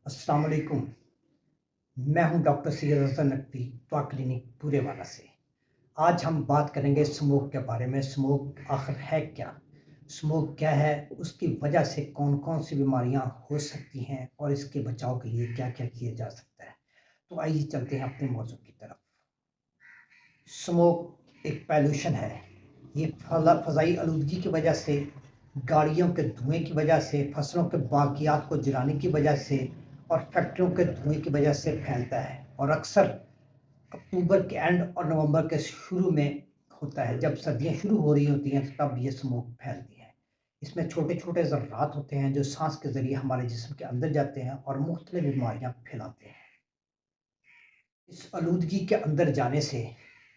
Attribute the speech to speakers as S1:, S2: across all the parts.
S1: अस्सलाम वालेकुम। मैं हूं डॉक्टर सैयद हसन नकवी, त्वचा क्लिनिक पूरेवाला से। आज हम बात करेंगे स्मोक के बारे में। स्मोक आखिर है क्या? स्मोक क्या है? उसकी वजह से कौन-कौन सी बीमारियां हो सकती हैं और इसके बचाव के लिए क्या-क्या किया जा सकता है? तो आइए चलते हैं अपने मौजू की तरफ। स्मोक एक पॉल्यूशन है। ये फ़ज़ाई आलूदगी की वजह से, गाड़ियों के धुएँ की वजह से, फसलों के बाक़ियात को जलाने की वजह से और फैक्ट्रियों के धुएँ की वजह से फैलता है और अक्सर अक्टूबर के एंड और नवंबर के शुरू में होता है। जब सर्दियाँ शुरू हो रही होती हैं तब ये स्मोक फैलती है। इसमें छोटे-छोटे ज़र्रात होते हैं जो साँस के ज़रिए हमारे जिस्म के अंदर जाते हैं और मुख्तलिफ बीमारियाँ फैलाते हैं। इस आलूदगी के अंदर जाने से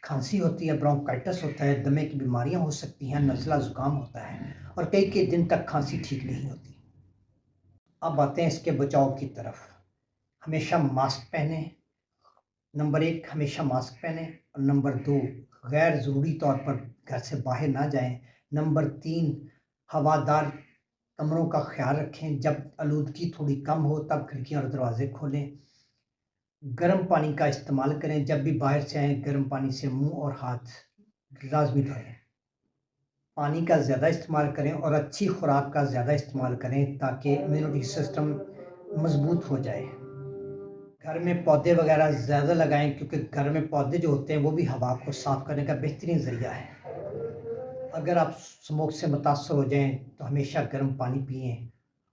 S1: खांसी होती है, ब्रोंकाइटिस होता है, दमे की बीमारियां हो सकती हैं, नज़ला ज़ुकाम होता है और कई दिन तक खांसी ठीक नहीं होती। अब आते हैं इसके बचाव की तरफ। हमेशा मास्क पहने। नंबर 1 हमेशा मास्क पहने और नंबर 2 गैर ज़रूरी तौर पर घर से बाहर ना जाएं। नंबर 3 हवादार कमरों का ख्याल रखें। जब आलूदगी थोड़ी कम हो तब खिड़कियां और दरवाजे खोलें। गर्म पानी का इस्तेमाल करें। जब भी बाहर से आएँ गर्म पानी से मुंह और हाथ लाज़मी धोएँ। पानी का ज़्यादा इस्तेमाल करें और अच्छी खुराक का ज़्यादा इस्तेमाल करें ताकि इम्यूनिटी सिस्टम मज़बूत हो जाए। घर में पौधे वगैरह ज़्यादा लगाएँ क्योंकि घर में पौधे जो होते हैं वो भी हवा को साफ़ करने का बेहतरीन ज़रिया है। अगर आप स्मोक से मुतासर हो जाएँ तो हमेशा गर्म पानी पिएँ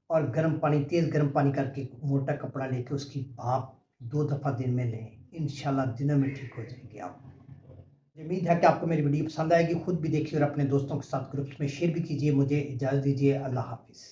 S1: और गर्म पानी तेज़ गर्म पानी करके मोटा कपड़ा लेके उसकी भाप 2 दफ़ा दिन में लें। इंशाल्लाह दिनों में ठीक हो जाएँगे आप। मुझे उम्मीद है कि आपको मेरी वीडियो पसंद आएगी। खुद भी देखिए और अपने दोस्तों के साथ ग्रुप्स में शेयर भी कीजिए। मुझे इजाज़त दीजिए। अल्लाह हाफ़िज़।